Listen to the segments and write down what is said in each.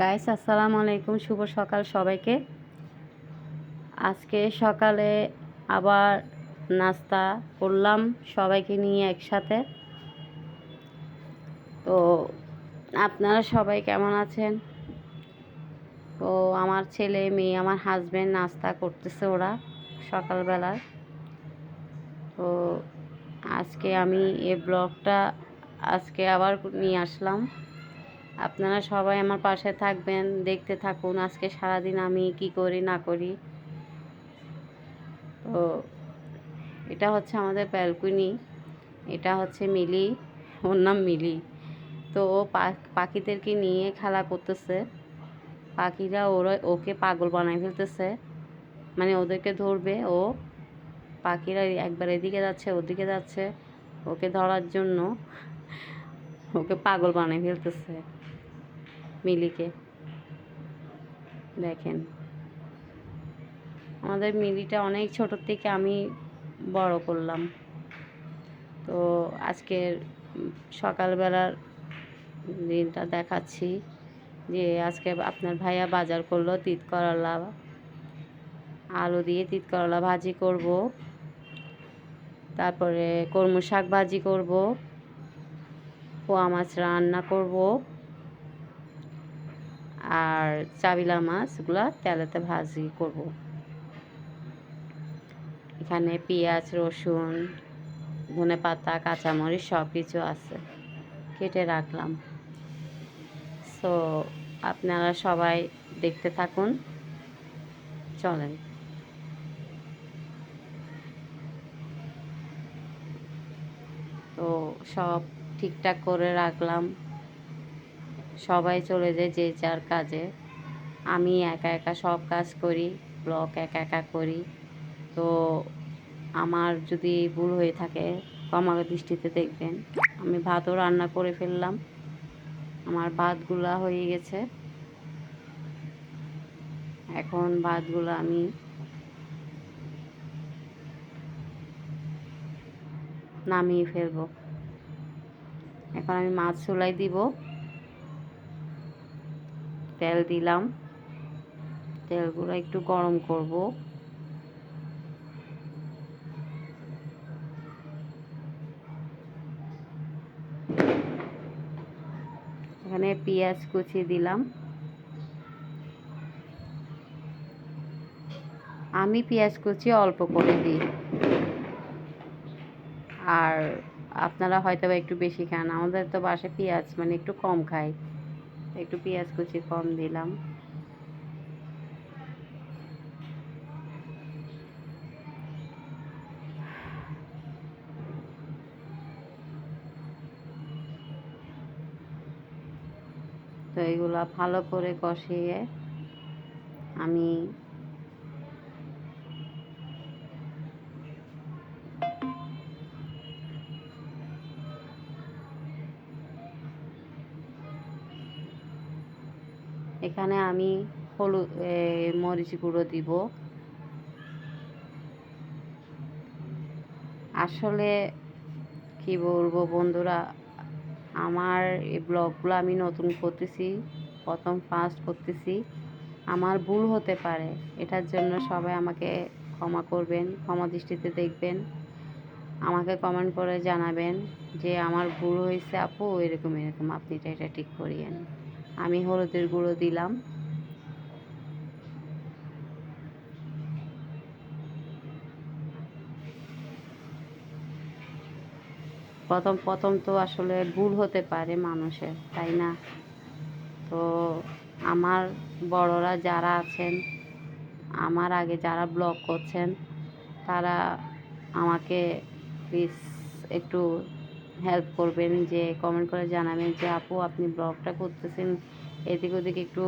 Guys আসসালামু আলাইকুম, শুভ সকাল সবাইকে। আজকে সকালে আবার নাস্তা করলাম সবাইকে নিয়ে একসাথে। তো আপনারা সবাই কেমন আছেন? তো আমার ছেলে মেয়ে আমার হাজবেন্ড নাস্তা করতেছে ওরা সকালবেলায়। তো আজকে আমি এই ব্লগটা আজকে আবার নিয়ে আসলাম। আপনারা সবাই আমার পাশে থাকবেন, দেখতে থাকুন আজকে সারাদিন আমি কি করি না করি। তো এটা হচ্ছে আমাদের ব্যালকনি, এটা হচ্ছে মিলি, ওর নাম মিলি। তো ও পাখিদেরকে নিয়ে খেলা করতেছে। পাখিরা ওকে পাগল বানায় ফেলতেছে, মানে ওদেরকে ধরবে ও। পাখিরা একবার এদিকে যাচ্ছে ওদিকে যাচ্ছে ওকে ধরার জন্য, ওকে পাগল বানায় ফেলতেছে মিলিকে। দেখেন আমাদের মিলিটা অনেক ছোটোর থেকে আমি বড় করলাম। তো আজকের সকালবেলার দিনটা দেখাচ্ছি যে আজকে আপনার ভাইয়া বাজার করলো তিত করলা, আলু দিয়ে তিত করলা ভাজি করব, তারপরে কলমি শাক ভাজি করব, পোয়া মাছ রান্না করব, আর চাবিলা মাছগুলা তেলেতে ভাজি করব। এখানে পেঁয়াজ রসুন ধনেপাতা কাঁচামরিচ সব কিছু আছে, কেটে রাখলাম। সো আপনারা সবাই দেখতে থাকুন, চলেন। তো সব ঠিকঠাক করে রাখলাম, সবাই চলে যায় যে যার কাজে। আমি একা একা সব কাজ করি, ব্লগ একা একা করি। তো আমার যদি ভুল হয়ে থাকে ক্ষমা দৃষ্টিতে দেখবেন। আমি ভাতও রান্না করে ফেললাম, আমার ভাতগুলা হয়ে গেছে। এখন ভাতগুলো আমি নামিয়ে ফেলবো। এখন আমি মাছ চুলাই দিব, তেল দিলাম, তেলগুলো একটু গরম করব। এখানে পেঁয়াজ কুচি দিলাম। আমি পেঁয়াজ কুচি অল্প করে দিই, আর আপনারা হয়তো বা একটু বেশি খান। আমাদের তো বাসায় পেঁয়াজ মানে একটু কম খাই, একটু পেঁয়াজ কুচি কম দিলাম। তো এগুলা ভালো করে কষিয়ে আমি এখানে হলুদ মরিচ গুঁড়ো দিব। আসলে কি বলবো বন্ধুরা, আমার এই ব্লগগুলো আমি নতুন করতেছি, প্রথম ফার্স্ট করতেছি, আমার ভুল হতে পারে। এটার জন্য সবাই আমাকে ক্ষমা করবেন, ক্ষমা দৃষ্টিতে দেখবেন। আমাকে কমেন্ট করে জানাবেন যে আমার ভুল হয়েছে আপু, এরকম এরকম আপনি এটা ঠিক করিয়েন। আমি হলুদের গুঁড়ো দিলাম। প্রথম প্রথম তো আসলে ভুল হতে পারে মানুষের, তাই না? তো আমার বড়রা যারা আছেন, আমার আগে যারা ব্লগ করছেন, তারা আমাকে প্লিজ একটু হেল্প করবেন, যে কমেন্ট করে জানাবেন যে আপু আপনি ব্লগটা করতেছেন এদিক ওদিক একটু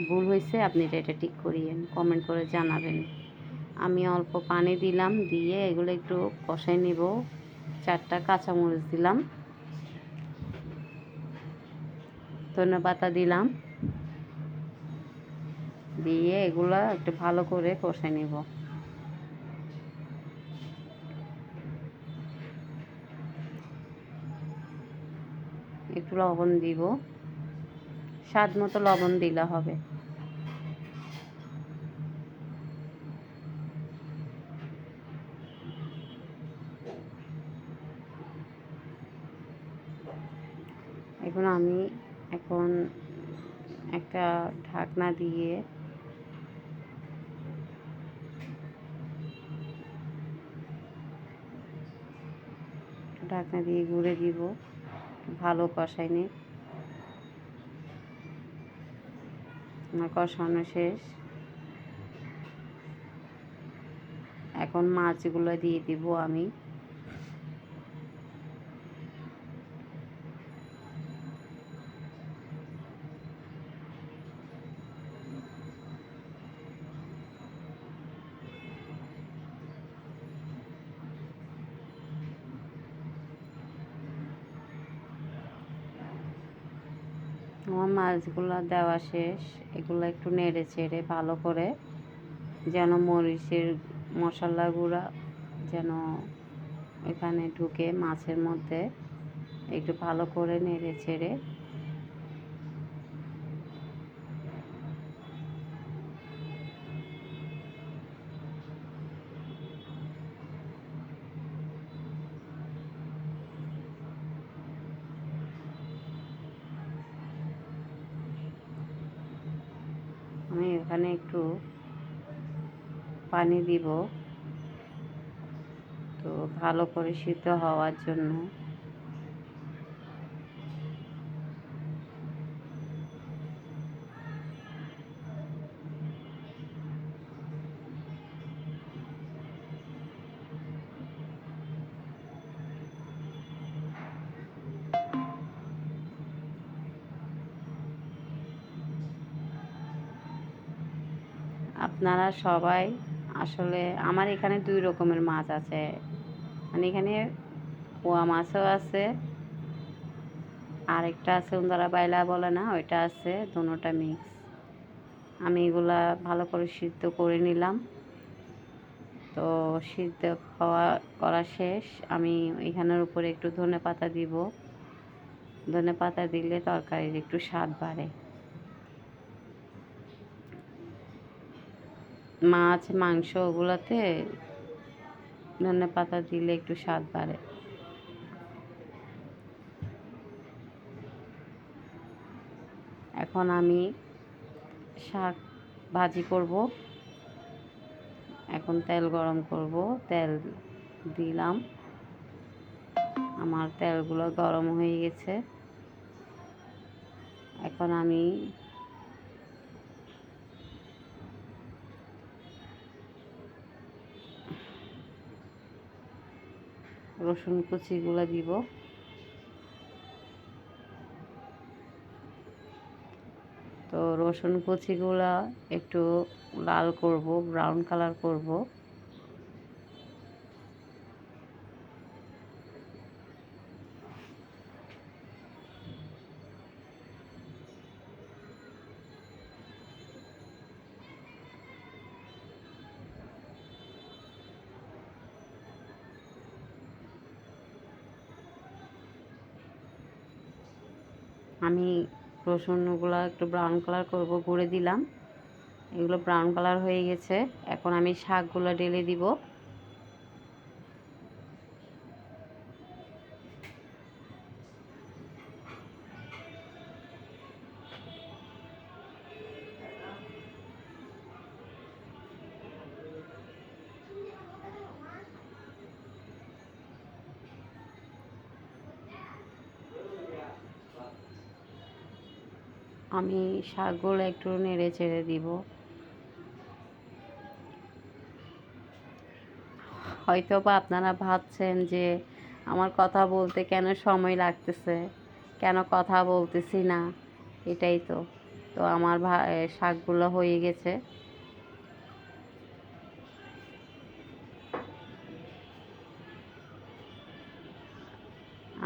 ভুল হয়েছে, আপনি এটা ঠিক করিয়েন, কমেন্ট করে জানাবেন। আমি অল্প পানি দিলাম, দিয়ে এগুলো একটু কষাই নিব। 4টা কাঁচামরিচ দিলাম, ধনেপাতা দিলাম, দিয়ে এগুলো একটু ভালো করে কষাই নিব। একটু লবণ দিব, স্বাদ মতো লবণ দিলে হবে। আমি এখন একটা ঢাকনা দিয়ে গুঁড়ে দিব, ভালো কষাই নিই। আমার কষানো শেষ। এখন মাছগুলো দিয়ে দিব আমি। আমার মাছগুলো দেওয়া শেষ। এগুলো একটু নেড়ে চেড়ে ভালো করে, যেন মরিচের মশলা গুঁড়া যেন এখানে ঢুকে মাছের মধ্যে, একটু ভালো করে নেড়ে চেড়ে আমি এখানে একটু পানি দিব, তো ভালো করে সিদ্ধ হওয়ার জন্য। আপনারা সবাই আসলে, আমার এখানে 2 রকমের মাছ আছে, মানে এখানে পোয়া মাছও আছে, আরেকটা আছে উন্দারা বাইলা বলে না, ওইটা আছে, দুটোটা মিক্স। আমি এগুলা ভালো করে সিদ্ধ করে নিলাম। তো সিদ্ধ করা শেষ। আমি এখানের উপরে একটু ধনেপাতা দিব। ধনেপাতা দিলে তরকারির একটু স্বাদ বাড়ে। মাছ মাংস ওগুলোতে ধনেপাতা দিলে একটু স্বাদ বাড়ে। এখন আমি শাক ভাজি করব। এখন তেল গরম করব, তেল দিলাম। আমার তেলগুলো গরম হয়ে গেছে। এখন আমি রসুন কুচিগুলো দিব। তো রসুন কুচিগুলো একটু লাল করব, ব্রাউন কালার করব। আমি রসুনগুলো একটু ব্রাউন কালার করব, গুঁড়ে দিলাম। এগুলো ব্রাউন কালার হয়ে গেছে। এখন আমি শাকগুলো ঢেলে দিব। আমি শাকগুলো একটু নেড়ে চেড়ে দিব। হয়তো বা আপনারা ভাবছেন যে আমার কথা বলতে কেন সময় লাগতেছে, কেন কথা বলতেছি না, এটাই তো। তো আমার শাকগুলো হয়ে গেছে।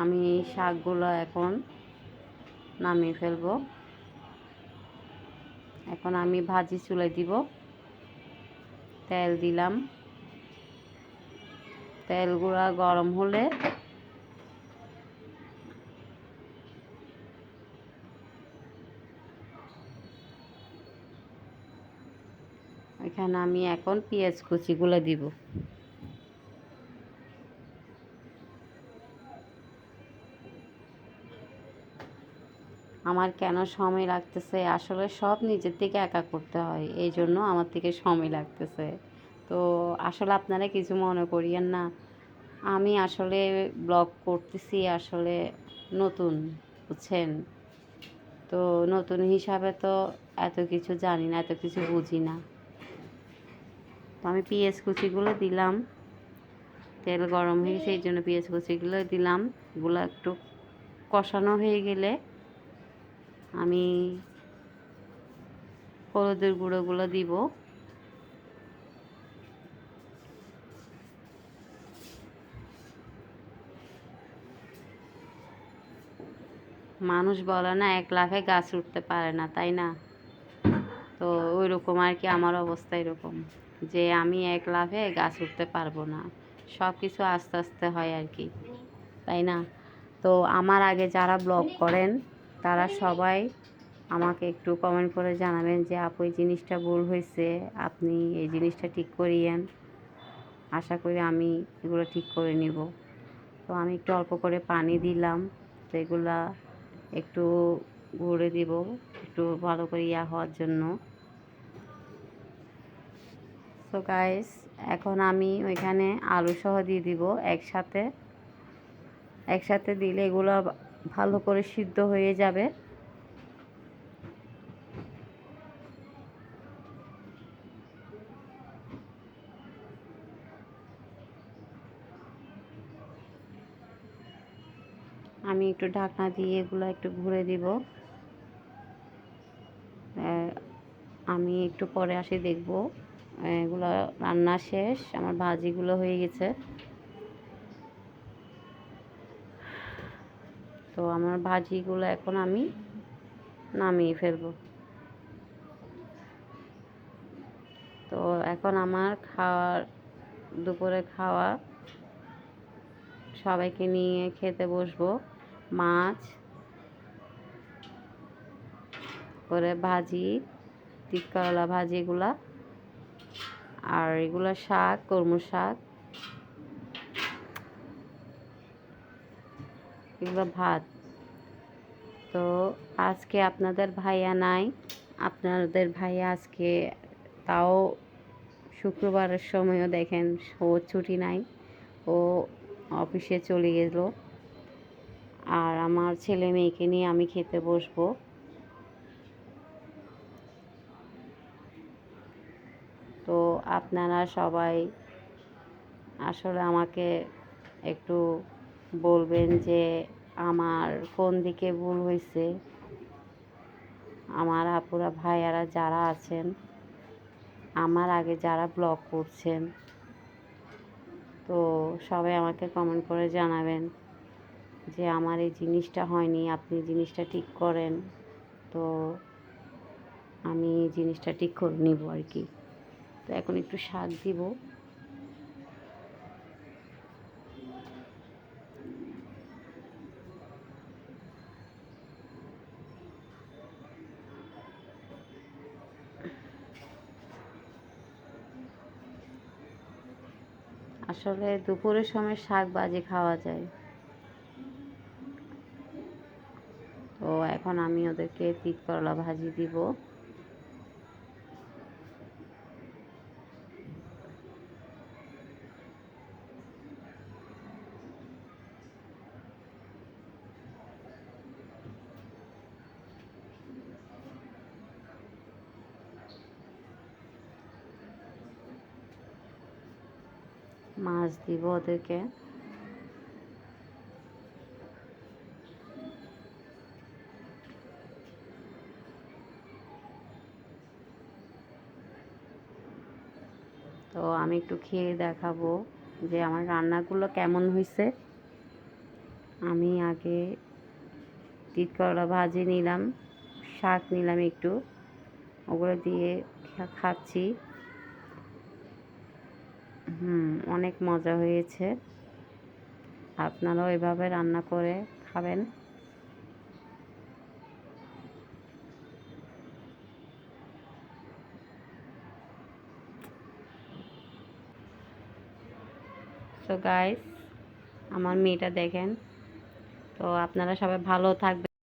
আমি শাকগুলো এখন নামিয়ে ফেলবো। এখন আমি ভাজি চুলায় দিব। তেল দিলাম। তেলগুলো গরম হলে এখানে আমি এখন পেঁয়াজ কুচিগুলো দিব। আমার কেন সময় লাগতেছে, আসলে সব নিজের থেকে একা করতে হয়, এই জন্য আমার থেকে সময় লাগতেছে। তো আসলে আপনারা কিছু মনে করিয়েন না, আমি আসলে ব্লগ করতেছি, আসলে নতুন, বুঝছেন? তো নতুন হিসাবে তো এত কিছু জানি না, এত কিছু বুঝি না। তো আমি পেঁয়াজ কুচিগুলো দিলাম, তেল গরম হয়ে গেছে এই জন্য পেঁয়াজ কুচিগুলো দিলাম। এগুলো একটু কষানো হয়ে গেলে আমি হলুদের গুঁড়োগুলো দিব। মানুষ বলে না, এক লাফে গাছ উঠতে পারে না, তাই না? তো ওই রকম আর কি, আমার অবস্থা এরকম যে আমি এক লাফে গাছ উঠতে পারবো না, সব কিছু আস্তে আস্তে হয় আর কি, তাই না? তো আমার আগে যারা ব্লগ করেন তারা সবাই আমাকে একটু কমেন্ট করে জানাবেন যে আপু এই জিনিসটা ভুল হয়েছে, আপনি এই জিনিসটা ঠিক করিয়েন। আশা করি আমি এগুলো ঠিক করে নিব। তো আমি একটু অল্প করে পানি দিলাম, তো এগুলা একটু ঘুরে দিব একটু ভালো করে হওয়ার জন্য। তো গাইস, এখন আমি ওইখানে আলু সহ দিয়ে দিব একসাথে। একসাথে দিলে এগুলো ভালো করে সিদ্ধ হয়ে যাবে। আমি একটু ঢাকনা দিয়ে এগুলো একটু ঘুরে দিব। আমি একটু পরে আসি, দেখব এগুলো রান্না শেষ, আমার ভাজিগুলো হয়ে গেছে। তো আমার ভাজিগুলো এখন আমি নামিয়ে ফেলবো। তো এখন আমার দুপুরে খাওয়া, সবাইকে নিয়ে খেতে বসবো। মাছ করে ভাজি, তিত করলা ভাজি এগুলা, আর এগুলা শাক, কলমি শাক, এগুলো ভাত। তো আজকে আপনাদের ভাইয়া নাই, আপনাদের ভাইয়া আজকে তাও শুক্রবারের সময়ও দেখেন ও ছুটি নাই, ও অফিসে চলে গেল। আর আমার ছেলে মেয়েকে নিয়ে আমি খেতে বসবো। তো আপনারা সবাই আসলে আমাকে একটু বলবেন যে আমার কোন দিকে ভুল হয়েছে। আমার আপুরা ভাইয়ারা যারা আছেন, আমার আগে যারা ব্লগ করছেন, তো সবাই আমাকে কমেন্ট করে জানাবেন যে আমার এই জিনিসটা হয়নি, আপনি জিনিসটা ঠিক করেন। তো আমি এই জিনিসটা ঠিক করে নিব আর কি। তো এখন একটু শাক দিব। আসলে দুপুরের সময় শাক ভাজি খাওয়া যায়। তো এখন আমি ওদেরকে তিত করলা ভাজি দিব। মাছ দিব ওদেরকে। তো আমি একটু খেয়ে দেখাবো যে আমার রান্নাগুলো কেমন হয়েছে। আমি আগে তিত করলা ভাজি নিলাম, শাক নিলাম একটু, ওগুলো দিয়ে খাচ্ছি। অনেক মজা হয়েছে। আপনারাও এভাবে রান্না করে খাবেন। তো গাইস আমার মেয়েটা দেখেন। তো আপনারা সবাই ভালো থাকবেন।